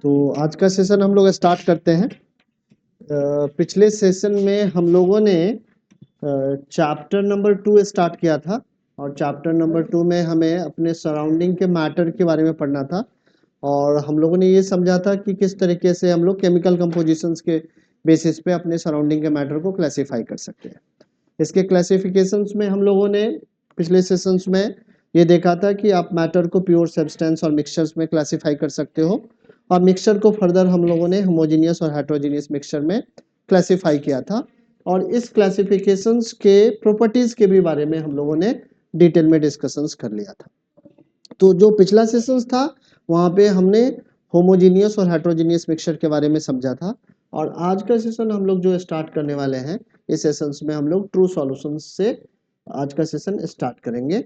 तो आज का सेशन हम लोग स्टार्ट करते हैं। पिछले सेशन में हम लोगों ने चैप्टर नंबर 2 स्टार्ट किया था और चैप्टर नंबर 2 में हमें अपने सराउंडिंग के मैटर के बारे में पढ़ना था और हम लोगों ने ये समझा था कि किस तरीके से हम लोग केमिकल कंपोजिशंस के बेसिस पे अपने सराउंडिंग के मैटर को क्लासिफाई कर सकते हैं। इसके क्लासिफिकेशंस में हम लोगों ने पिछले सेशंस में ये देखा था कि आप मैटर को प्योर सब्सटेंस और मिक्सचर्स में क्लासिफाई कर सकते हो और मिक्सचर को फर्दर हम लोगों ने होमोजेनियस और हेटेरोजेनियस मिक्सचर में क्लासिफाई किया था और इस क्लासिफिकेशंस के प्रॉपर्टीज के भी बारे में हम लोगों ने डिटेल में डिस्कशंस कर लिया था। तो जो पिछला सेशंस था वहाँ पे हमने होमोजेनियस और हेटेरोजेनियस मिक्सचर के बारे में समझा था और आज का सेशन हम लोग जो स्टार्ट करने वाले हैं इस सेशंस में हम लोग ट्रू सॉल्यूशंस से आज का सेशन स्टार्ट करेंगे।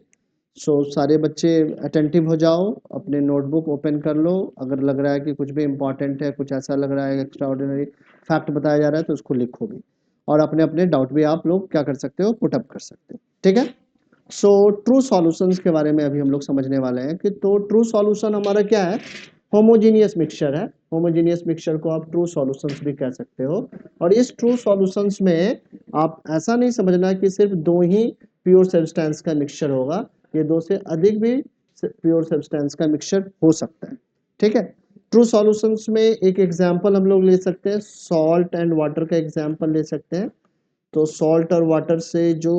सारे बच्चे अटेंटिव हो जाओ, अपने नोटबुक ओपन कर लो। अगर लग रहा है कि कुछ भी इंपॉर्टेंट है, कुछ ऐसा लग रहा है एक्स्ट्रा ऑर्डिनरी फैक्ट बताया जा रहा है तो उसको लिखो भी और अपने अपने डाउट भी आप लोग क्या कर सकते हो, पुट अप कर सकते हो। ठीक है। ट्रू सॉल्यूशंस के बारे में अभी हम लोग समझने वाले हैं कि तो ट्रू सॉल्यूशन हमारा क्या है, होमोजेनियस मिक्सचर है। होमोजेनियस मिक्सचर को आप ट्रू सॉल्यूशंस भी कह सकते हो और इस ट्रू सॉल्यूशंस में आप ऐसा नहीं समझना कि सिर्फ दो ही प्योर सब्सटेंस का मिक्सचर होगा, ये दो से अधिक भी प्योर सब्सटेंस का मिक्सचर हो सकता है। ठीक है। ट्रू सॉल्यूशंस में एक एग्जांपल हम लोग ले सकते हैं, सॉल्ट एंड वाटर का एग्जांपल ले सकते हैं। तो सॉल्ट और वाटर से जो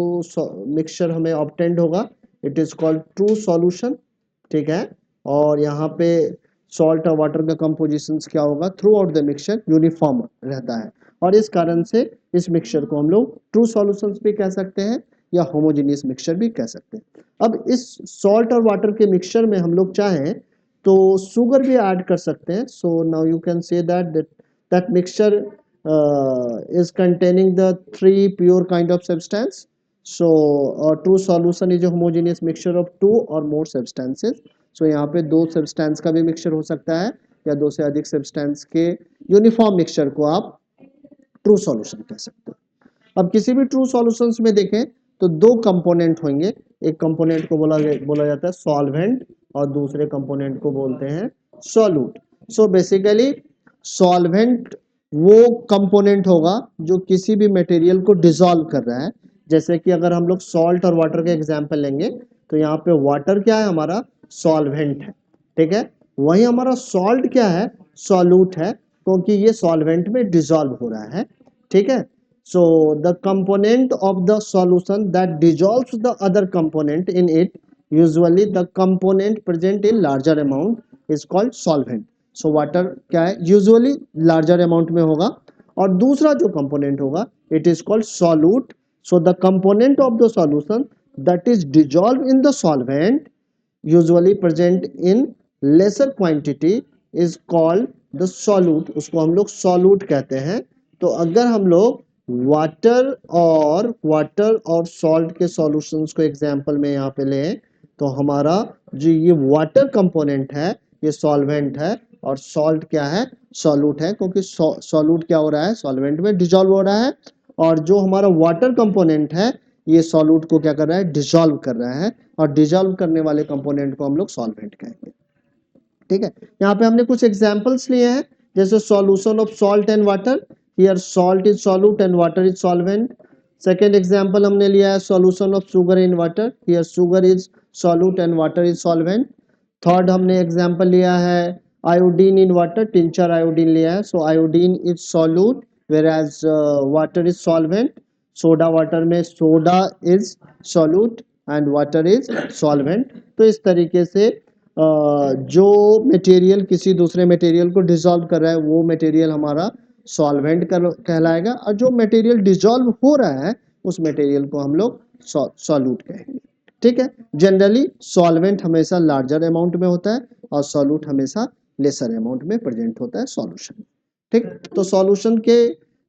मिक्सचर हमें ऑब्टेंड होगा it is called true solution. ठीक है। और यहाँ पे सॉल्ट और वाटर का कंपोजिशन क्या होगा, through out the mixture uniform रहता है और इस कारण से इस मिक्सचर को हम लोग ट्रू सॉल्यूशंस भी कह सकते हैं या होमोजेनियस मिक्सचर भी कह सकते हैं। अब इस सॉल्ट और वाटर के मिक्सचर में हम लोग चाहें तो शुगर भी ऐड कर सकते हैं। So now you can say that mixture is containing the three pure kind of substance. So a true solution is a homogeneous mixture of two or more substances. So यहाँ पे दो substance का भी mixture हो सकता है या दो से अधिक substance के uniform mixture को आप true solution कह सकते हो। अब किसी भी ट्रू सॉल्यूशंस में देखें तो दो कंपोनेंट होंगे, एक कंपोनेंट को बोला जाता है सॉल्वेंट और दूसरे कंपोनेंट को बोलते हैं सॉल्यूट। सो बेसिकली सॉल्वेंट वो कंपोनेंट होगा जो किसी भी मटेरियल को डिसॉल्व कर रहा है। जैसे कि अगर हम लोग सॉल्ट और वाटर का एग्जांपल लेंगे तो यहाँ पे वाटर क्या है, हमारा सॉल्वेंट है। ठीक है। वही हमारा सॉल्ट क्या है, सॉल्यूट है, क्योंकि ये सॉल्वेंट में डिसॉल्व हो रहा है। ठीक है। So the component of the solution that dissolves the other component in it, usually the component present in larger amount is called solvent. So water क्या है, usually larger amount में होगा और दूसरा जो component होगा it is called solute. So the component of the solution that is dissolved in the solvent usually present in lesser quantity is called the solute. उसको हम लोग solute कहते हैं। तो अगर हम लोग वाटर और सॉल्ट के सॉल्यूशंस को एग्जांपल में यहाँ पे लें तो हमारा जो ये वाटर कंपोनेंट है ये सॉल्वेंट है और सॉल्ट क्या है, सॉल्यूट है, क्योंकि सॉल्यूट क्या हो रहा है, सॉल्वेंट में डिसॉल्व हो रहा है और जो हमारा वाटर कंपोनेंट है ये सॉल्यूट को क्या कर रहा है, डिसॉल्व कर रहा है और डिसॉल्व करने वाले कंपोनेंट को हम लोग सॉल्वेंट कहेंगे। ठीक है। यहाँ पे हमने कुछ एग्जांपल्स लिए हैं, जैसे solution of salt and water, here salt is solute and water is solvent. Second example हमने लिया है solution of sugar in water, here sugar is solute and water is solvent. Third हमने एग्जांपल लिया है iodine in water, tincture iodine लिया है, so iodine is solute whereas water is solvent. Soda water में soda is solute and water is solvent. तो इस तरीके से जो मटेरियल किसी दूसरे मटेरियल को डिसॉल्व कर रहा है वो मटेरियल हमारा सॉल्वेंट कहलाएगा और जो मटेरियल डिसॉल्व हो रहा है उस मटेरियल को हम लोग सॉल्यूट कहेंगे। ठीक है। जनरली सॉल्वेंट हमेशा लार्जर अमाउंट में होता है और सॉल्यूट हमेशा लेसर अमाउंट में प्रेजेंट होता है सॉल्यूशन। ठीक। तो सॉल्यूशन के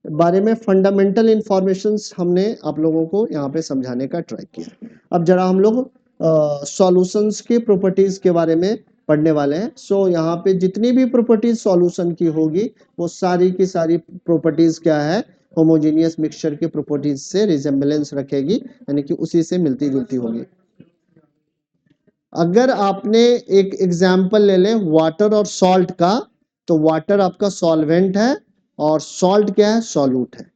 बारे में फंडामेंटल इंफॉर्मेशंस हमने आप लोगों को यहाँ पे समझाने का ट्राई किया। अब जरा हम लोग सॉल्यूशंस की प्रॉपर्टीज के बारे में पढ़ने वाले हैं। सो यहाँ पे जितनी भी प्रॉपर्टीज सॉल्यूशन की होगी वो सारी की सारी प्रॉपर्टीज क्या है, होमोजेनियस मिक्सचर की प्रॉपर्टीज से रिजेम्बलेंस रखेगी, यानी कि उसी से मिलती जुलती होगी। अगर आपने एक एग्जाम्पल ले लें वाटर और सॉल्ट का, तो वाटर आपका सॉल्वेंट है और सॉल्ट क्या है, सॉल्यूट है।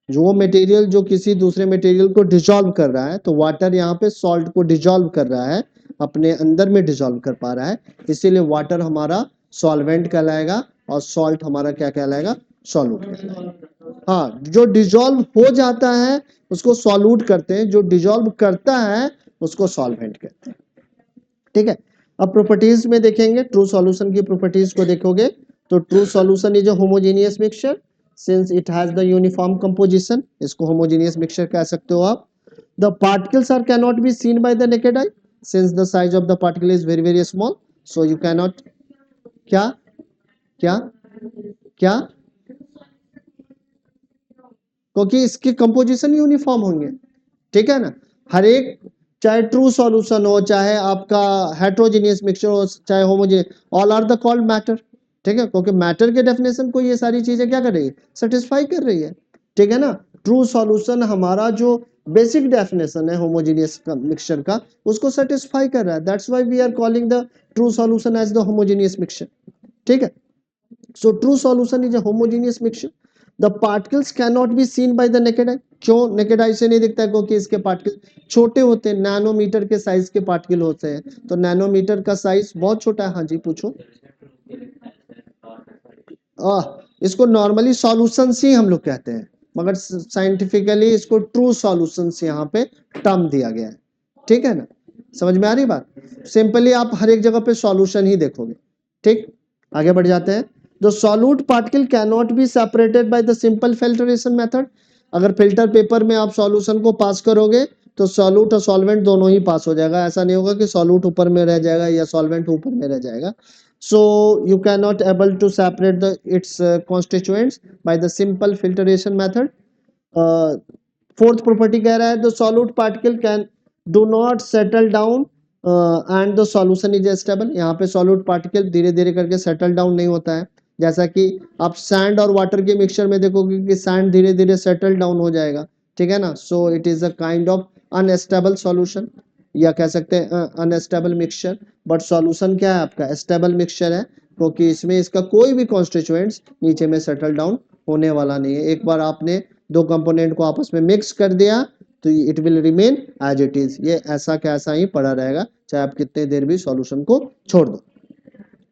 जो मटेरियल जो किसी दूसरे मटेरियल को डिसॉल्व कर रहा है, तो वाटर यहाँ पे सॉल्ट को डिसॉल्व कर रहा है, अपने अंदर में डिसॉल्व कर पा रहा है, इसीलिए वाटर हमारा सॉल्वेंट कहलाएगा और सॉल्ट हमारा क्या कहलाएगा, सॉल्यूट कहलाएगा। हाँ, जो डिसॉल्व हो जाता है उसको सॉल्यूट कहते हैं, जो डिसॉल्व करता है उसको सॉल्वेंट कहते हैं। ठीक है, अब प्रॉपर्टीज में देखेंगे, ट्रू सॉल्यूशन की प्रॉपर्टीज को देखोगे तो true solution is a homogeneous mixture since it has the uniform composition, इसको होमोजेनियस मिक्सचर कह सकते हो आप। The particles are cannot be seen by the naked eye since the size of the particle is very very small, so you cannot, क्या क्या क्या, क्योंकि इसके कंपोजिशन यूनिफॉर्म होंगे। ठीक है ना, हर एक, चाहे ट्रू सॉल्यूशन हो, चाहे आपका हेट्रोजेनियस मिक्सचर हो, चाहे homogeneous, all are the called matter. ठीक है, क्योंकि मैटर के डेफिनेशन को ये सारी चीजें क्या कर रही है, सेटिस्फाई कर रही है। ठीक है ना, ट्रू सॉल्यूशन हमारा जो बेसिक डेफिनेशन है होमोजेनियस मिक्सचर का, उसको सेटिस्फाई कर रहा है, that's why we are calling the true solution as the homogeneous mixture. ठीक है, so true solution is a homogeneous mixture. The particles cannot be seen by the naked eye. क्यों naked eye से नहीं दिखता है, क्योंकि इसके पार्टिकल छोटे होते हैं, नैनोमीटर के साइज के पार्टिकल होते हैं, तो नैनोमीटर का साइज बहुत छोटा है। हाँ जी पूछो। इसको नॉर्मली सॉल्यूशंस ही हम लोग कहते हैं, मगर साइंटिफिकली इसको ट्रू सॉल्यूशंस यहाँ पे टर्म दिया गया है। ठीक है ना, समझ में आ रही बात। सिंपली आप हर एक जगह पे सॉल्यूशन ही देखोगे। ठीक, आगे बढ़ जाते हैं। The solute particle can not be separated by the simple filtration method. अगर फिल्टर पेपर में आप सॉल्यूशन को पास करोगे तो सॉल्यूट और सॉल्वेंट दोनों ही पास हो जाएगा, ऐसा नहीं होगा कि सॉल्यूट ऊपर में रह जाएगा या सॉल्वेंट ऊपर में रह जाएगा। So you cannot able to separate the its constituents by the simple filtration method. Fourth property कह रहा है the solute particle can do not settle down and the solution is stable. यहाँ पे solute particle धीरे धीरे करके settle down नहीं होता है, जैसा कि आप सैंड और वाटर के मिक्सचर में देखोगे कि सैंड धीरे धीरे सेटल डाउन हो जाएगा। ठीक है ना, so it is a kind of unstable solution, या कह सकते हैं अनस्टेबल मिक्सचर। बट सॉल्यूशन क्या है आपका, स्टेबल मिक्सचर है, क्योंकि इसमें इसका कोई भी कॉन्स्टिट्यूएंट्स नीचे में सेटल डाउन होने वाला नहीं है। एक बार आपने दो कंपोनेंट को आपस में मिक्स कर दिया तो it will remain as it is, ये ऐसा कैसा ही पड़ा रहेगा, चाहे आप कितने देर भी सॉल्यूशन को छोड़ दो।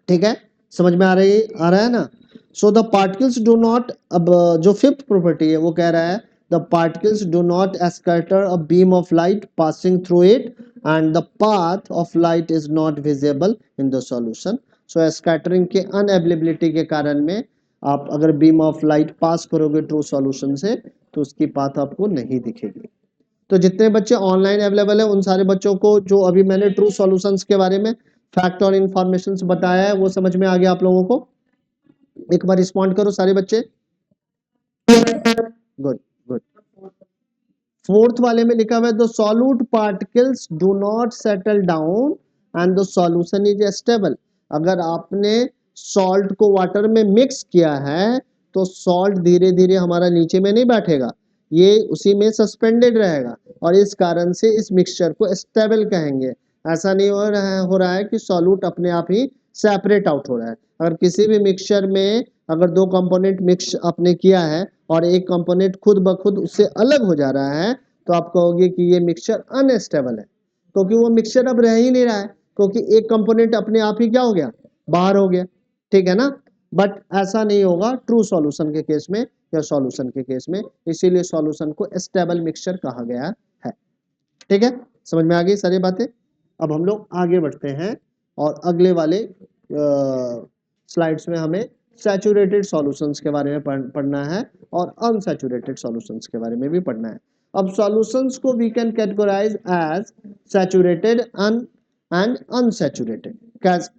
ठीक है, समझ में आ रहा है ना। So the particles do not, अब जो फिफ्थ प्रॉपर्टी है वो कह रहा है the particles do not scatter a beam of light passing through it and the path of light is not visible in the solution. So scattering के unavailability के कारण में आप अगर बीम ऑफ लाइट पास करोगे ट्रू सॉल्यूशन से तो उसकी पाथ आपको नहीं दिखेगी। तो जितने बच्चे ऑनलाइन अवेलेबल है उन सारे बच्चों को जो अभी मैंने ट्रू सॉल्यूशंस के बारे में फैक्ट और इंफॉर्मेशन बताया है वो समझ में आ गया आप लोगों को। एक बार रिस्पॉन्ड करो सारे बच्चे। Good good. फोर्थ वाले में लिखा हुआ है the solute particles do not settle down and the solution is stable. अगर आपने सॉल्ट को वाटर में मिक्स किया है तो सॉल्ट धीरे धीरे हमारा नीचे में नहीं बैठेगा, ये उसी में सस्पेंडेड रहेगा और इस कारण से इस मिक्सचर को स्टेबल कहेंगे। ऐसा नहीं हो रहा है कि सॉल्यूट अपने आप ही सेपरेट आउट हो रहा है। अगर किसी भी मिक्सचर में अगर दो कंपोनेंट मिक्स आपने किया है और एक कंपोनेंट खुद ब खुद उससे अलग हो जा रहा है तो आप कहोगे कि ये मिक्सचर अनस्टेबल है, क्योंकि वो मिक्सचर अब रह ही नहीं रहा है, क्योंकि एक कंपोनेंट अपने आप ही क्या हो गया, बाहर हो गया। ठीक है ना, बट ऐसा नहीं होगा ट्रू सॉल्यूशन के केस में या सॉल्यूशन के केस में, इसीलिए सॉल्यूशन को स्टेबल मिक्सचर कहा गया है। ठीक है, समझ में आ गई सारी बातें। अब हम लोग आगे बढ़ते हैं और अगले वाले स्लाइड्स में हमें सैचुरेटेड सॉल्यूशंस के बारे में पढ़ना है और अनसैचुरेटेड सॉल्यूशंस के बारे में भी पढ़ना है। अब सॉल्यूशंस को we can categorise as saturated and unsaturated.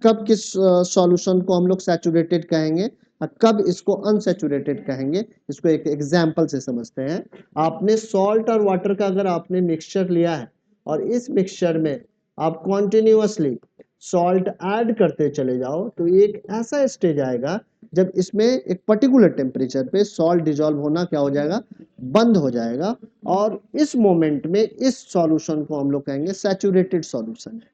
कब किस सॉल्यूशन को हम लोग सैचुरेटेड कहेंगे और कब इसको अनसैचुरेटेड कहेंगे, इसको एक एग्जांपल से समझते हैं। आपने सॉल्ट और वाटर का अगर आपने मिक्सचर लिया है और इस मिक्सचर में आप कॉन्टिन्यूअसली सॉल्ट ऐड करते चले जाओ तो एक ऐसा स्टेज आएगा जब इसमें एक पर्टिकुलर टेम्परेचर पे सॉल्ट डिजॉल्व होना क्या हो जाएगा, बंद हो जाएगा, और इस मोमेंट में इस सॉल्यूशन को हम लोग कहेंगे सैचुरेटेड सॉल्यूशन है।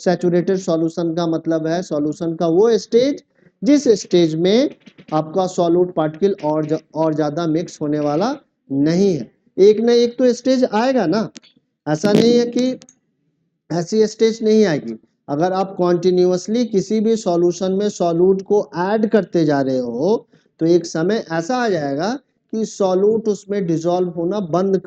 सैचुरेटेड सॉल्यूशन का मतलब है सॉल्यूशन का वो स्टेज जिस स्टेज में आपका सॉल्यूट पार्टिकल और ज़्यादा मिक्स होने वाला नहीं है। एक न एक तो स्टेज आएगा ना, ऐसा नहीं है कि ऐसी स्टेज नहीं आएगी। अगर आप कॉन्टिन्यूसली किसी भी सॉल्यूशन में सॉल्यूट को ऐड करते जा रहे हो तो एक समय ऐसा आ जाएगा कि सॉल्यूट उसमें डिसॉल्व होना बंद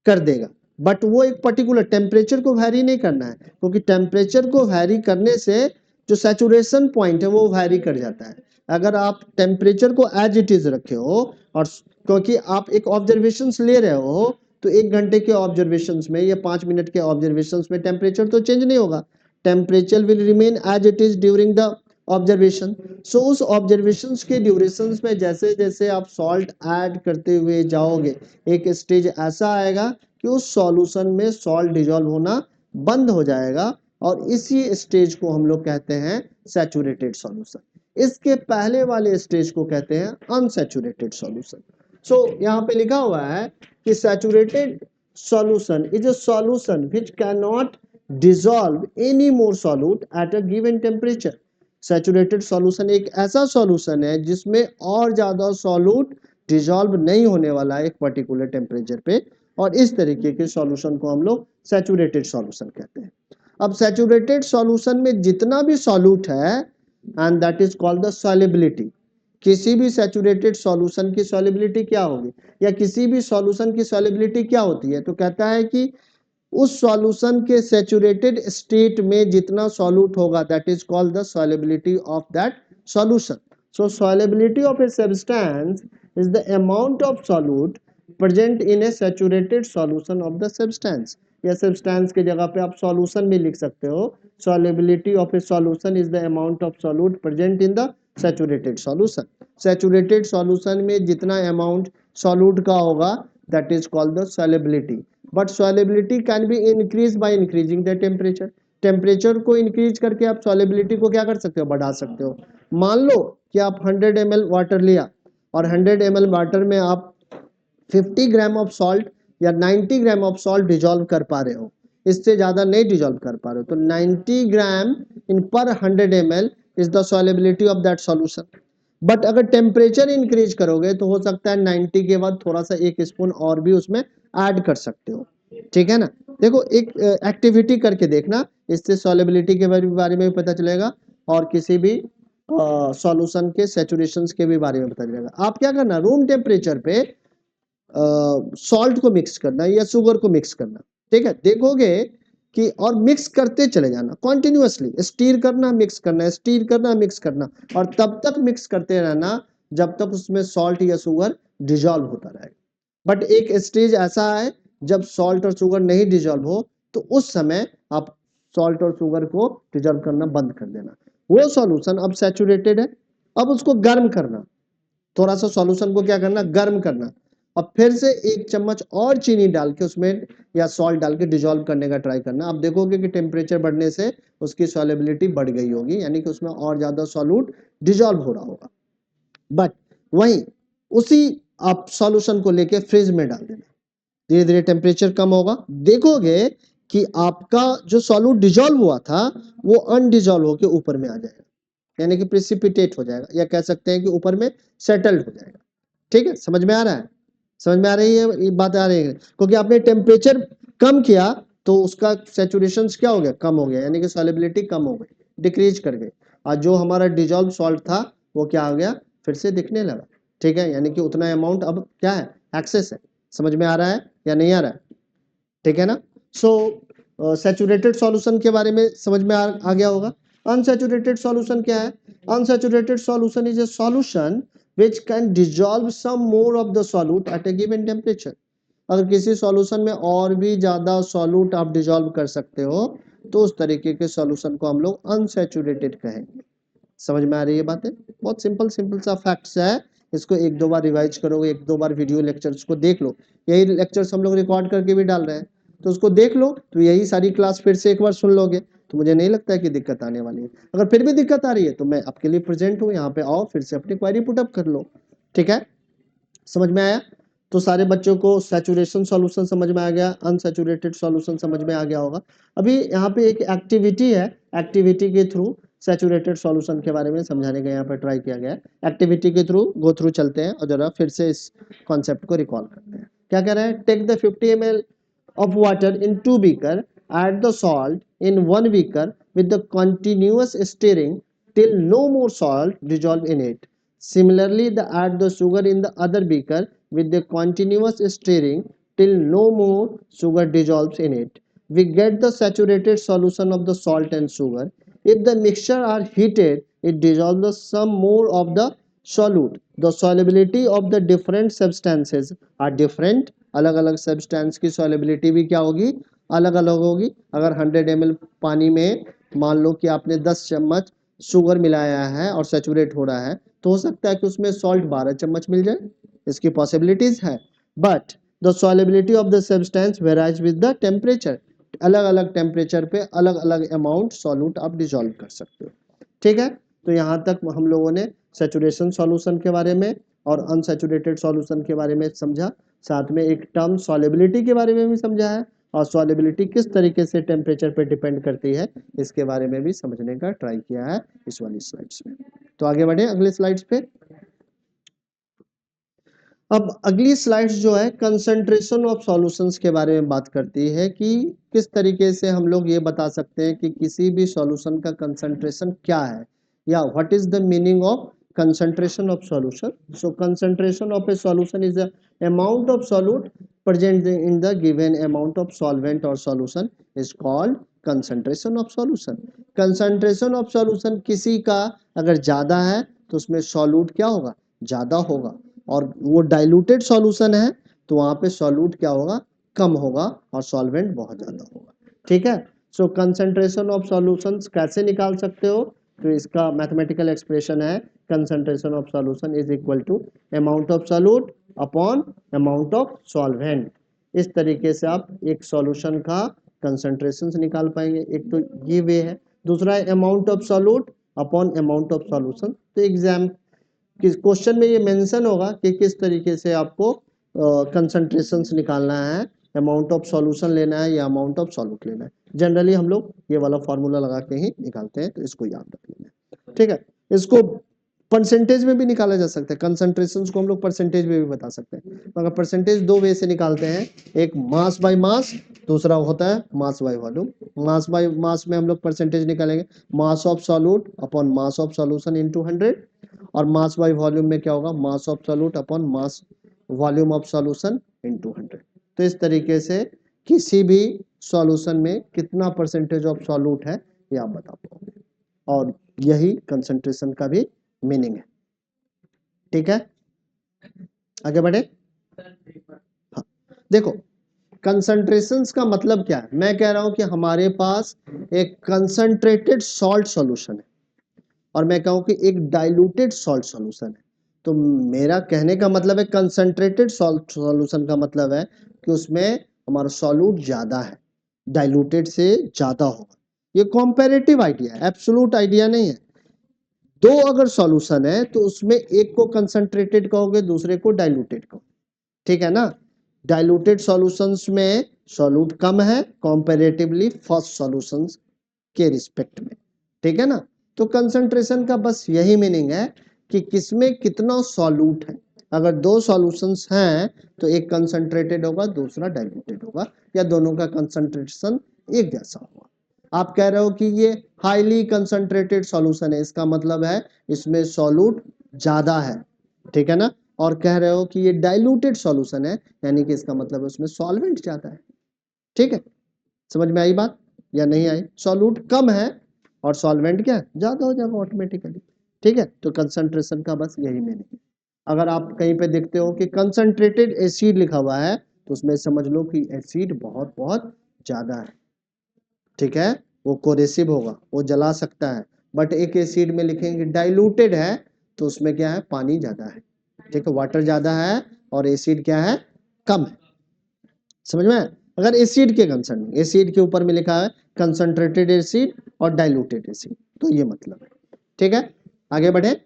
कर देगा। बट वो एक पर्टिकुलर टेम्परेचर को वैरी नहीं करना है, क्योंकि टेम्परेचर को वैरी करने से जो सैचुरेशन पॉइंट है वो वैरी कर जाता है। अगर आप टेम्परेचर को एज इट इज रखे हो और क्योंकि आप एक ऑब्जर्वेशंस ले रहे हो तो 1 घंटे के ऑब्जर्वेशंस में या 5 मिनट के ऑब्जर्वेशंस में टेम्परेचर तो चेंज नहीं होगा। Temperature will remain as it is during the observation. So उस ऑब्जर्वेशंस के ड्यूरेशंस में जैसे जैसे आप सॉल्ट ऐड करते हुए जाओगे एक स्टेज ऐसा आएगा कि उस सॉल्यूशन में सॉल्ट डिसॉल्व होना बंद हो जाएगा और इसी स्टेज को हम लोग कहते हैं सैचुरेटेड सॉल्यूशन। इसके पहले वाले स्टेज को कहते हैं अनसैचुरेटेड सॉल्यूशन। सो यहाँ पे लिखा हुआ है कि saturated solution is a solution which can not dissolve any more solute at a given temperature. Saturated solution एक ऐसा सॉल्यूशन है जिसमें और ज्यादा सॉल्यूट डिसॉल्व नहीं होने वाला है एक पर्टिकुलर टेम्परेचर पे, और इस तरीके के सॉल्यूशन को हम लोग सैचुरेटेड सॉल्यूशन कहते हैं। अब सैचुरेटेड सॉल्यूशन में जितना भी सॉल्यूट है and that is called the solubility. किसी भी सैचुरेटेड सॉल्यूशन की सॉल्युबिलिटी क्या होगी या किसी भी सॉल्यूशन की सॉल्युबिलिटी क्या होती है, तो कहता है कि उस सॉल्यूशन के सैचुरेटेड स्टेट में जितना सॉल्यूट होगा that is called the solubility of that solution. So solubility of a substance is the amount of solute present in A saturated solution of the substance. या सब्सटेंस की जगह पे आप solution भी लिख सकते हो। Solubility of A solution is the amount of solute present in the saturated solution. Saturated solution में जितना अमाउंट सॉल्यूट का होगा that is called the solubility. But solubility can be increase by increasing the temperature. Temperature को increase करके आप solubility को क्या कर सकते हो, बढ़ा सकते हो। मान लो कि आप 100 ml वाटर लिया और 100 ml वाटर में आप 50 ग्राम ऑफ सॉल्ट या 90 ग्राम ऑफ सॉल्ट डिजॉल्व कर पा रहे हो, इससे ज्यादा नहीं डिजॉल्व कर पा रहे हो, तो 90 ग्राम इन पर 100 ml is the solubility of that solution. But अगर टेम्परेचर इंक्रीज करोगे तो हो सकता है 90 के बाद थोड़ा सा 1 स्पून और भी उसमें ऐड कर सकते हो। ठीक है ना। देखो एक एक्टिविटी करके देखना, इससे सॉल्युबिलिटी के बारे में भी पता चलेगा और किसी भी सॉल्यूशन के सैचुरेशन के भी बारे में पता चलेगा। आप क्या करना, रूम टेम्परेचर पे सॉल्ट को मिक्स करना या शुगर को मिक्स करना। ठीक है, देखोगे कि और मिक्स करते चले जाना कॉन्टिन्यूअसली, स्टीर करना मिक्स करना, स्टीर करना मिक्स करना, और तब तक मिक्स करते रहना जब तक उसमें सॉल्ट या शुगर डिजॉल्व होता रहेगा। बट एक स्टेज ऐसा है जब सॉल्ट और शुगर नहीं डिजॉल्व हो तो उस समय आप सॉल्ट और शुगर को डिजॉल्व करना बंद कर देना। वो सॉल्यूशन अब सैचुरेटेड है, अब उसको गर्म करना, थोड़ा सा सॉल्यूशन को क्या करना, गर्म करना, और फिर से 1 चम्मच और चीनी डाल के उसमें या सॉल्ट डाल के डिजॉल्व करने का ट्राई करना। आप देखोगे कि टेम्परेचर बढ़ने से उसकी सॉल्युबिलिटी बढ़ गई होगी, यानी कि उसमें और ज्यादा सॉल्यूट डिजॉल्व हो रहा होगा। बट वहीं उसी आप सॉल्यूशन को लेके फ्रिज में डाल देना, धीरे धीरे टेम्परेचर कम होगा, देखोगे कि आपका जो सॉल्यूट डिजॉल्व हुआ था वो अनडिजॉल्व होकर ऊपर में आ जाएगा, यानी कि प्रेसिपिटेट हो जाएगा, या कह सकते हैं कि ऊपर में सेटल्ड हो जाएगा। ठीक है, समझ में आ रहा है, समझ में आ रही है ये बात, आ रही है, क्योंकि आपने टेम्परेचर कम किया तो उसका सैचुरेशन क्या हो गया, कम हो गया, यानी कि सॉल्युबिलिटी कम हो गई, डिक्रीज कर गई, और जो हमारा डिजॉल्व सॉल्ट था वो क्या हो गया, फिर से दिखने लगा। ठीक है, यानी कि उतना अमाउंट अब क्या है, एक्सेस है। समझ में आ रहा है या नहीं आ रहा है, ठीक है ना। सो सैचुरेटेड सॉल्यूशन के बारे में समझ में आ गया होगा। अनसैचुरेटेड सॉल्यूशन क्या है, unsaturated solution is a solution which can dissolve some more of the solute at a given temperature। अगर किसी सॉल्यूशन में और भी ज्यादा सॉल्यूट आप डिजॉल्व कर सकते हो तो उस तरीके के सॉल्यूशन को हम लोग अनसैचुरेटेड कहेंगे। समझ में आ रही है बातें, बहुत सिंपल सिंपल सा फैक्ट्स है, इसको 1-2 बार रिवाइज करोगे, 1-2 बार वीडियो लेक्चर्स को देख लो, यही लेक्चर्स हम लोग रिकॉर्ड करके भी डाल रहे हैं, तो उसको देख लो तो यही सारी क्लास फिर से एक बार सुन लोगे तो मुझे नहीं लगता है कि दिक्कत आने वाली है। अगर फिर भी दिक्कत आ रही है तो मैं आपके लिए प्रेजेंट हूँ, यहाँ पे आओ, फिर से अपनी क्वेरी पुटअप कर लो। ठीक है, समझ में आया। तो सारे बच्चों को सैचुरेशन सॉल्यूशन समझ में आ गया, अनसैचुरेटेड सॉल्यूशन समझ में आ गया होगा। अभी यहाँ पे एक एक्टिविटी है, एक्टिविटी के थ्रू सैचुरेटेड सॉल्यूशन के बारे में समझाने का यहाँ पर ट्राई किया गया है। एक्टिविटी के थ्रू गो थ्रू चलते हैं और जरा फिर से इस कॉन्सेप्ट को रिकॉल करते हैं। क्या कह रहे हैं? Take the 50 ml of water in 2 beaker, add the salt in 1 beaker with the continuous stirring till no more salt dissolve in it. Similarly, add the sugar in the other beaker with the continuous stirring till no more sugar dissolves in it. We get the saturated solution of the salt and sugar. If the mixture are heated, it dissolves some more of the solute. The solubility of the different substances are different. अलग अलग substance की solubility भी क्या होगी? अलग अलग होगी। अगर 100 ml पानी में मान लो कि आपने 10 चम्मच शुगर मिलाया है और सैचुरेट हो रहा है, तो हो सकता है कि उसमें सॉल्ट 12 चम्मच मिल जाए, इसकी पॉसिबिलिटीज है। But the solubility of the substance varies with the temperature. अलग अलग टेम्परेचर पे अलग अलग अमाउंट सॉल्यूट आप डिजोल्व कर सकते हो। ठीक है, तो यहाँ तक हम लोगों ने सैचुरेशन सॉल्यूशन के बारे में और अनसैचुरेटेड सॉल्यूशन के बारे में समझा, साथ में एक टर्म सॉलिबिलिटी के बारे में भी समझा है, और सॉलिबिलिटी किस तरीके से टेम्परेचर पे डिपेंड करती है इसके बारे में भी समझने का ट्राई किया है इस वाली स्लाइड्स में। तो आगे बढ़े अगले स्लाइड्स पे। अब अगली स्लाइड्स जो है कंसंट्रेशन ऑफ सॉल्यूशंस के बारे में बात करती है कि किस तरीके से हम लोग ये बता सकते हैं कि किसी भी सॉल्यूशन का कंसंट्रेशन क्या है, या what is the meaning of concentration of solution. So concentration of a solution is the amount of solute present in the given amount of solvent or solution is called concentration of solution. concentration of solution किसी का अगर ज्यादा है तो उसमें solute क्या होगा? ज्यादा होगा, और वो डाइल्यूटेड सॉल्यूशन है तो वहां पे सॉल्यूट क्या होगा? कम होगा, और सॉल्वेंट बहुत ज्यादा होगा। ठीक है, सो कंसंट्रेशन ऑफ सॉल्यूशंस कैसे निकाल सकते हो? तो इसका मैथमेटिकल एक्सप्रेशन है concentration of solution is equal to amount of solute upon amount of solvent. इस तरीके से आप एक सॉल्यूशन का कंसंट्रेशन निकाल पाएंगे। एक तो ये वे है, दूसरा है amount of solute upon amount of solution. तो एग्जाम किस क्वेश्चन में ये मेंशन होगा कि किस तरीके से आपको कंसंट्रेशंस निकालना है, अमाउंट ऑफ सॉल्यूशन लेना है या अमाउंट ऑफ सॉल्यूट लेना है। जनरली हम लोग ये वाला फॉर्मूला लगा के ही निकालते हैं, तो इसको याद रख लेना। ठीक है, इसको परसेंटेज में भी निकाला जा सकता है, कंसंट्रेशंस को हम लोग परसेंटेज में भी बता सकते हैं। मगर परसेंटेज दो वे से निकालते हैं, एक मास बाय मास, दूसरा होता है mass by volume. Mass by mass में हम लोग परसेंटेज निकालेंगे mass of solute upon mass of solution into 100, और मास बाय वॉल्यूम में क्या होगा? Mass of solute upon mass volume of solution into 100। तो इस तरीके से किसी भी सॉल्यूशन में कितना परसेंटेज ऑफ सॉल्यूट है ये आप बता पाओगे, और यही कंसंट्रेशन का भी मीनिंग है। ठीक है, आगे बढ़े। हाँ, देखो कंसंट्रेशंस का मतलब क्या है? मैं कह रहा हूं कि हमारे पास एक कंसंट्रेटेड सॉल्ट सॉल्यूशन है और मैं कहूं कि एक डाइल्यूटेड सॉल्ट सॉल्यूशन है। तो मेरा कहने का मतलब है कंसंट्रेटेड सॉल्ट सॉल्यूशन का मतलब है कि उसमें हमारा सॉल्यूट ज्यादा है, डाइल्यूटेड से ज्यादा होगा। ये कॉम्पेरेटिव आइडिया है, एब्सोल्यूट आइडिया नहीं है। दो अगर सॉल्यूशन है तो उसमें एक को कंसंट्रेटेड कहोगे, दूसरे को डाइल्यूटेड कहोगे। ठीक है ना? डाइल्यूटेड सॉल्यूशंस में सॉल्यूट कम है कंपैरेटिवली फर्स्ट सॉल्यूशंस के रिस्पेक्ट में। ठीक है ना? तो कंसंट्रेशन का बस यही मीनिंग है कि किसमें कितना सॉल्यूट है। अगर दो सॉल्यूशंस हैं तो एक कंसंट्रेटेड होगा, दूसरा डाइल्यूटेड होगा, या दोनों का कंसंट्रेशन एक जैसा होगा। आप कह रहे हो कि ये हाईली कंसंट्रेटेड सॉल्यूशन है, इसका मतलब है इसमें सॉल्यूट ज्यादा है। ठीक है ना? और कह रहे हो कि ये डाइल्यूटेड सॉल्यूशन है, यानी कि इसका मतलब है उसमें सॉल्वेंट ज्यादा है। ठीक है, समझ में आई बात या नहीं आई? सॉल्यूट कम है और सॉल्वेंट क्या ज्यादा हो जाएगा ऑटोमेटिकली। ठीक है, तो कंसंट्रेशन का बस यही मीनिंग है। अगर आप कहीं पे देखते हो कि कंसंट्रेटेड एसिड लिखा हुआ है तो उसमें समझ लो कि एसिड बहुत बहुत ज्यादा है। ठीक है, वो कोरेसिव होगा, वो जला सकता है। बट एक एसिड में लिखेंगे डाइल्यूटेड है तो उसमें क्या है? पानी ज्यादा है। ठीक है, वाटर ज्यादा है और एसिड क्या है? कम है। समझ में? अगर एसिड के कंसर्न, एसिड के ऊपर में लिखा है कंसंट्रेटेड एसिड और डाइल्यूटेड एसिड, तो ये मतलब है। ठीक है, आगे बढ़े।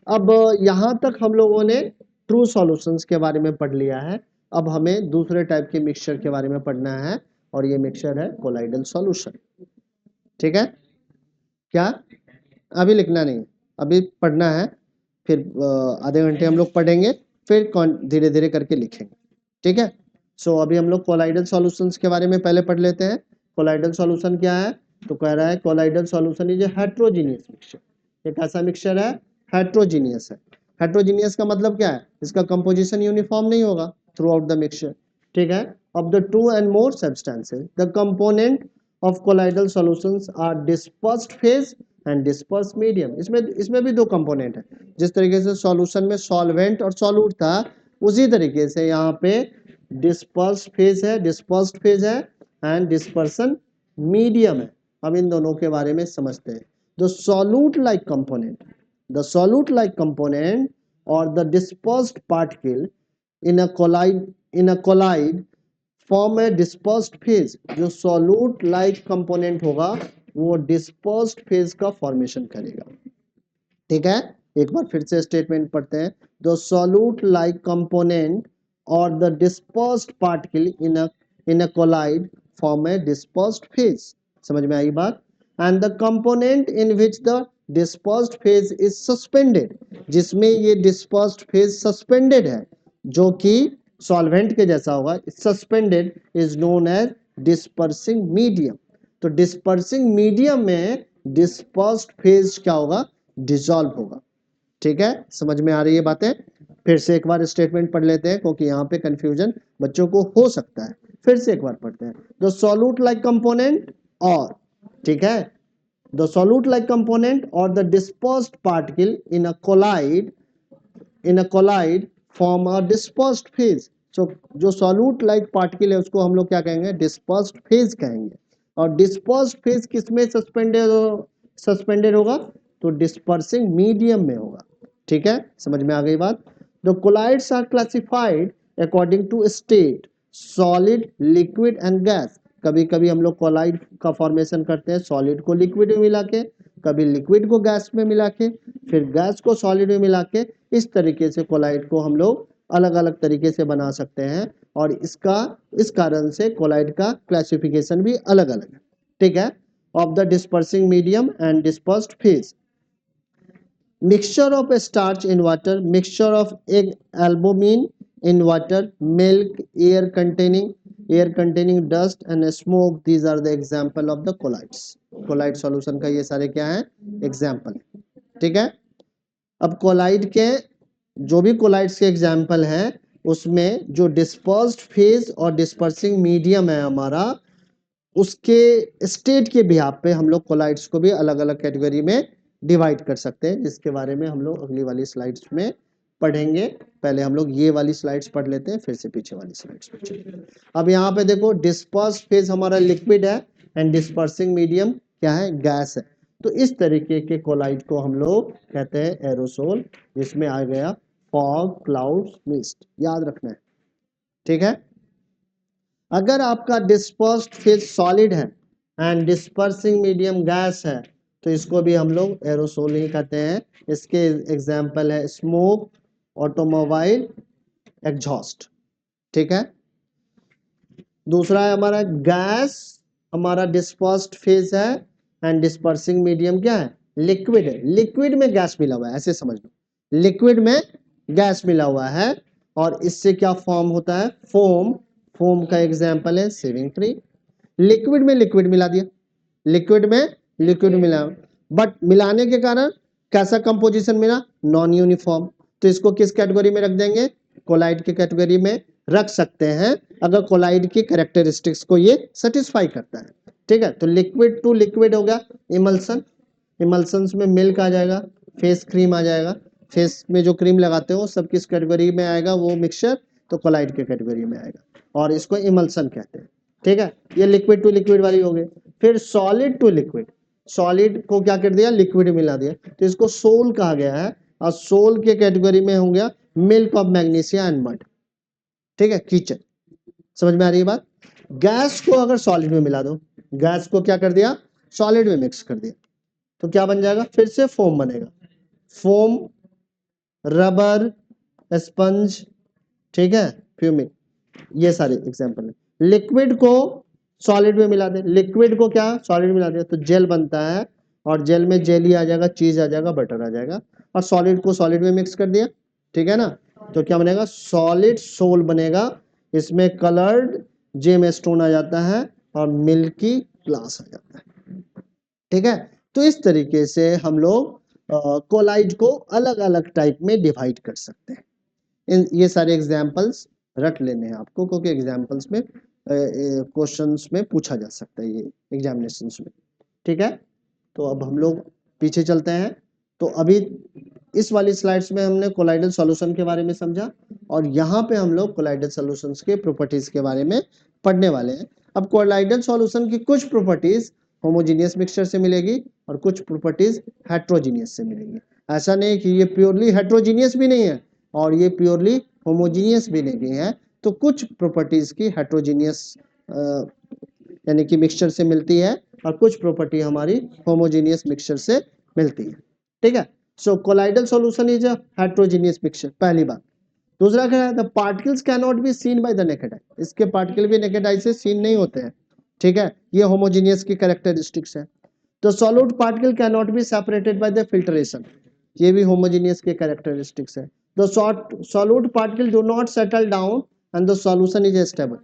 अब यहां तक हम लोगों ने ट्रू सॉल्यूशंस के बारे में पढ़ लिया है। अब हमें दूसरे टाइप के मिक्सचर के बारे में पढ़ना है, और ये मिक्सचर है कोलाइडल सॉल्यूशन। ठीक है, क्या अभी लिखना नहीं, अभी पढ़ना है, फिर आधे घंटे हम लोग पढ़ेंगे, फिर धीरे धीरे करके लिखेंगे, ठीक है। सो अभी हम लोग कोलाइडल सॉल्यूशंस के बारे में पहले पढ़ लेते हैं। कोलाइडल सॉल्यूशन क्या है? तो कह रहा है colloidal solution is heterogeneous mixture. ये कैसा मिक्सचर है? हेट्रोजीनियस है। हेट्रोजीनियस का मतलब क्या है? इसका कंपोजिशन यूनिफॉर्म नहीं होगा थ्रू आउट द मिक्सचर, ठीक है। Of the two and more substances the component of colloidal solutions are dispersed phase and disperse medium. इसमें भी दो कंपोनेंट है। जिस तरीके से सॉल्यूशन में सॉल्वेंट और सॉल्यूट था, उसी तरीके से यहाँ पे डिस्पर्स फेज है, डिस्पर्स्ड फेज है एंड डिस्पर्सन मीडियम है। अब इन दोनों के बारे में समझते हैं। The solute like component, the solute like component और the dispersed particle in a colloid form a dispersed phase. जो सॉल्यूट लाइक कंपोनेंट होगा वो डिस्पर्स्ड फेज का फॉर्मेशन करेगा, ठीक है। एक बार फिर से स्टेटमेंट पढ़ते हैं। द सॉल्यूट लाइक कंपोनेंट और the dispersed particle in a colloid form a dispersed phase. समझ में आई बात? And the component in which the dispersed phase is suspended, जिसमें ये डिस्पर्स्ड फेज सस्पेंडेड है, जो कि सॉल्वेंट के जैसा होगा, suspended, is known as dispersing medium. तो डिस्पर्सिंग मीडियम में डिस्पर्स्ड फेज क्या होगा? डिसॉल्व होगा, ठीक है। समझ में आ रही है बातें? फिर से एक बार स्टेटमेंट पढ़ लेते हैं, क्योंकि यहाँ पे कंफ्यूजन बच्चों को हो सकता है। फिर से एक बार पढ़ते हैं। द सॉल्यूट लाइक कंपोनेंट और, ठीक है, द सॉल्यूट लाइक कंपोनेंट और the dispersed particle in a colloid form a dispersed phase. So जो सॉल्यूट लाइक पार्टिकल है उसको हम लोग क्या कहेंगे? डिस्पर्स्ड फेज कहेंगे। और डिस्पर्स्ड फेज किसमें सस्पेंडेड होगा? तो डिस्पर्सिंग मीडियम में होगा, ठीक है। समझ में आ गई बात? The colloids are classified according to state, solid, liquid and gas. कभी कभी हम लोग कोलाइड का फॉर्मेशन करते हैं सॉलिड को लिक्विड में मिला के, कभी लिक्विड को गैस में मिला के, फिर गैस को सॉलिड में मिला के। इस तरीके से कोलाइड को हम लोग अलग अलग तरीके से बना सकते हैं, और इस कारण से कोलाइड का क्लासिफिकेशन भी अलग अलग है, ठीक है। Of the dispersing medium and dispersed phase, mixture of a starch in water, mixture of egg albumin in water, milk, air containing dust and smoke, these are the example of the colloids. colloid solution का ये सारे क्या है? Example, ठीक है। अब collide के जो भी कोलाइड्स के एग्जाम्पल हैं, उसमें जो डिस्पर्स्ड फेज और डिस्पर्सिंग मीडियम है हमारा, उसके स्टेट के बिहाफ पे हम लोग कोलाइड्स को भी अलग अलग कैटेगरी में डिवाइड कर सकते हैं, जिसके बारे में हम लोग अगली वाली स्लाइड्स में पढ़ेंगे। पहले हम लोग ये वाली स्लाइड्स पढ़ लेते हैं, फिर से पीछे वाली स्लाइड्स पे चलेंगे। अब यहाँ पे देखो, डिस्पर्स्ड फेज हमारा लिक्विड है एंड डिस्पर्सिंग मीडियम क्या है? गैस है। तो इस तरीके के कोलाइड को हम लोग कहते हैं एरोसोल, जिसमें आ गया फॉग, क्लाउड्स, मिस्ट, याद रखना है, ठीक है। अगर आपका डिस्पर्स्ड फेज सॉलिड है एंड डिस्पर्सिंग मीडियम गैस है, तो इसको भी हम लोग एरोसोल ही कहते हैं। इसके एग्जाम्पल है स्मोक, ऑटोमोबाइल, एग्जॉस्ट, ठीक है। दूसरा है हमारा गैस, हमारा डिस्पर्स्ड फेज है एंड डिस्पर्सिंग मीडियम क्या है? लिक्विड है। लिक्विड में गैस मिला हुआ है, ऐसे समझ लो, लिक्विड में गैस मिला हुआ है, और इससे क्या फॉर्म होता है? फोम। फोम का एग्जाम्पल है सेविंग ट्री। लिक्विड में लिक्विड मिला दिया, लिक्विड में लिक्विड मिला, बट मिलाने के कारण कैसा कंपोजिशन मिला? Non uniform. तो इसको किस कैटेगरी में रख देंगे? कोलाइड के कैटेगरी में रख सकते हैं, अगर कोलाइड की कैरेक्टरिस्टिक्स को ये सेटिस्फाई करता है, ठीक है। तो लिक्विड टू लिक्विड हो गया इमल्सन, इमल्सन्स में मिल्क आ जाएगा, फेस क्रीम आ जाएगा, फेस में जो क्रीम लगाते हो सब किस कैटेगरी में आएगा? वो मिक्सचर तो कोलाइड के कैटेगरी में आएगा, और इसको इमल्सन कहते हैं, ठीक है। ये लिक्विड टू लिक्विड वाली हो गई। फिर सॉलिड टू लिक्विड, सॉलिड को क्या कर दिया? लिक्विड मिला दिया, तो इसको सोल कहा गया है, और सोल के कैटेगरी में हो गया milk of magnesia and mud, ठीक है, कीचन। समझ में आ रही है बात? गैस को अगर सॉलिड में मिला दो, गैस को क्या कर दिया? सॉलिड में मिक्स कर दिया, तो क्या बन जाएगा? फिर से फोम बनेगा, फोम, रबर, स्पंज, ठीक है, फ्यूमिंग, ये सारे एग्जांपल है। लिक्विड को सॉलिड में मिला दे, लिक्विड को क्या? सॉलिड में मिला दे, तो जेल बनता है, और जेल में जेली आ जाएगा, चीज आ जाएगा, बटर आ जाएगा, और सॉलिड को सॉलिड में मिक्स कर दिया, ठीक है ना। तो क्या बनेगा, सॉलिड सोल बनेगा, इसमें कलर्ड जेम स्टोन आ जाता है और मिल्की ग्लास आ जाता है, ठीक है। तो इस तरीके से हम लोग कोलाइड को अलग अलग टाइप में डिवाइड कर सकते हैं। ये सारे एग्जाम्पल्स रख लेने हैं आपको, क्योंकि एग्जाम्पल्स में क्वेश्चंस में पूछा जा सकता है ये एग्जामिनेशंस में, ठीक है। तो अब हम लोग पीछे चलते हैं। तो अभी इस वाली स्लाइड्स में हमने कोलाइडल सॉल्यूशन के बारे में समझा, और यहाँ पे हम लोग कोलाइडल सॉल्यूशंस के प्रॉपर्टीज के बारे में पढ़ने वाले हैं। अब कोलाइडल सॉल्यूशन की कुछ प्रॉपर्टीज होमोजीनियस मिक्सचर से मिलेगी और कुछ प्रॉपर्टीज हेट्रोजीनियस से मिलेगी। ऐसा नहीं कि ये प्योरली हेट्रोजीनियस भी नहीं है और ये प्योरली होमोजीनियस भी नहीं है। तो कुछ प्रॉपर्टीज की हेट्रोजीनियस यानी कि मिक्सचर से मिलती है और कुछ प्रॉपर्टी हमारी होमोजीनियस मिक्सचर से मिलती है, ठीक है। So colloidal solution is a heterogeneous mixture, पहली बात। दूसरा क्या है, the particles can not be seen by the naked eye, इसके पार्टिकल भी नेकेड आई से सीन नहीं होते हैं, ठीक है। ये होमोजीनियस की कैरेक्टरिस्टिक्स है। तो solid particle can not be separated by the filtration, ये भी होमोजीनियस के कैरेक्टरिस्टिक्स है। The solid particle do not settle down and the solution is stable,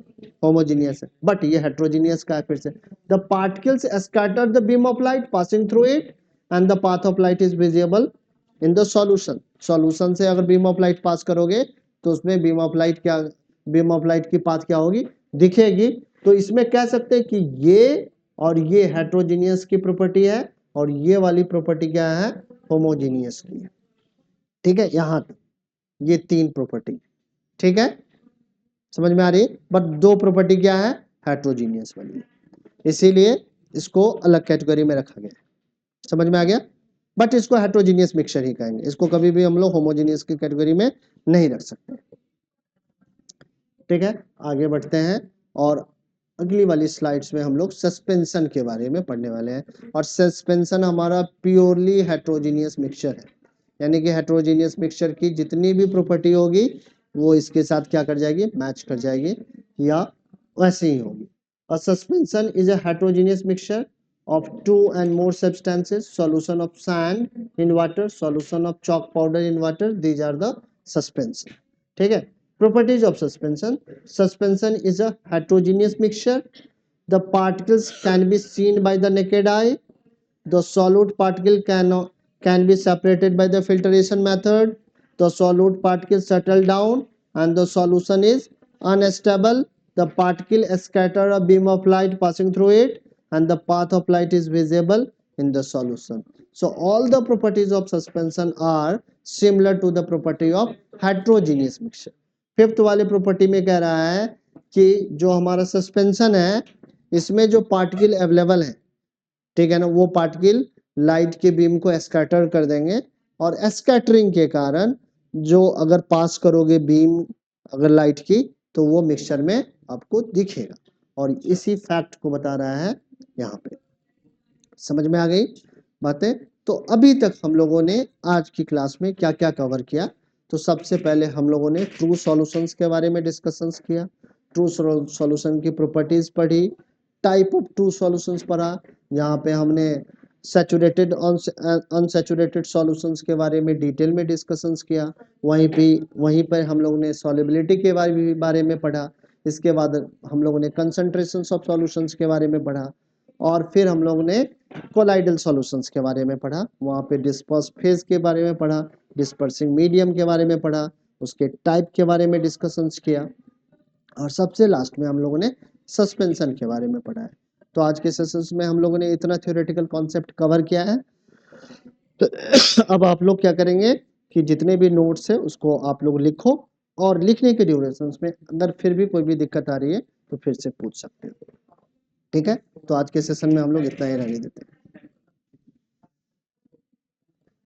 homogeneous है। बट ये हेट्रोजीनियस का है फिर से। The particles scatter the beam of light passing through it and the path of light is visible in the solution, solution से अगर beam of light pass करोगे तो उसमें बीम ऑफ लाइट क्या, बीम ऑफ लाइट की path क्या होगी, दिखेगी। तो इसमें कह सकते हैं कि ये और ये हेट्रोजीनियस की प्रॉपर्टी है और ये वाली प्रॉपर्टी क्या है, होमोजीनियस की है, ठीक है। यहाँ तक ये तीन प्रॉपर्टी, ठीक है, समझ में आ रही है। बट दो प्रॉपर्टी क्या है, हेट्रोजीनियस वाली, इसीलिए इसको अलग कैटेगरी में रखा गया, समझ में आ गया। बट इसको हेट्रोजीनियस मिक्सचर ही कहेंगे, इसको कभी भी हम लोग होमोजीनियस की कैटेगरी में नहीं रख सकते, ठीक है। आगे बढ़ते हैं और अगली वाली स्लाइड्स में हम लोग सस्पेंशन के बारे में पढ़ने वाले हैं। और सस्पेंशन हमारा प्योरली हेट्रोजीनियस मिक्सचर है, यानी कि हेट्रोजीनियस मिक्सचर की जितनी भी प्रॉपर्टी होगी वो इसके साथ क्या कर जाएगी, मैच कर जाएगी या वैसे ही होगी। A suspension is a heterogeneous mixture of two and more substances, solution of sand in water, solution of chalk powder in water. These are the suspension. ठीक है। Properties of suspension. Suspension is a heterogeneous mixture. The particles can be seen by the naked eye. The solute particle can be separated by the filtration method. The solute particles settle down and the solution is unstable. The particle scatter a beam of light passing through it and the path of light is visible in the solution. So all the properties of suspension are similar to the property of heterogeneous mixture. Fifth वाले property में कह रहा है कि जो हमारा suspension है इसमें जो पार्टिकल अवेलेबल है, ठीक है ना, वो पार्टिकल लाइट के बीम को स्कैटर कर देंगे और स्कैटरिंग के कारण जो अगर पास करोगे बीम अगर लाइट की तो वो मिक्सचर में आपको दिखेगा, और इसी फैक्ट को बता रहा है यहाँ पे। समझ में आ गई बातें। तो अभी तक हम लोगों ने आज की क्लास में क्या क्या कवर किया। तो सबसे पहले हम लोगों ने ट्रू सॉल्यूशंस के बारे में डिस्कशंस किया, ट्रू सॉल्यूशन की प्रॉपर्टीज पढ़ी, टाइप ऑफ ट्रू सॉल्यूशंस पढ़ा, जहाँ पे हमने सैचुरेटेड अनसैचुरेटेड सॉल्यूशंस के बारे में डिटेल में डिस्कशंस किया। वहीं पर हम लोगों ने सॉल्युबिलिटी के बारे में पढ़ा। इसके बाद हम लोगों ने कंसंट्रेशंस ऑफ सॉल्यूशंस के बारे में पढ़ा, और फिर हम लोगों ने कोलाइडल सॉल्यूशंस के बारे में पढ़ा। वहाँ पे डिस्पर्स फेज के बारे में पढ़ा, डिस्पर्सिंग मीडियम के बारे में पढ़ा, उसके टाइप के बारे में डिस्कशंस किया, और सबसे लास्ट में हम लोगों ने सस्पेंशन के बारे में पढ़ा है। तो आज के सेशंस में हम लोगों ने इतना थ्योरेटिकल कॉन्सेप्ट कवर किया है। तो अब आप लोग क्या करेंगे कि जितने भी नोट्स है उसको आप लोग लिखो, और लिखने के ड्यूरेशंस में अगर फिर भी कोई भी दिक्कत आ रही है तो फिर से पूछ सकते हो, ठीक है। तो आज के सेशन में हम लोग इतना ही रहने देते हैं।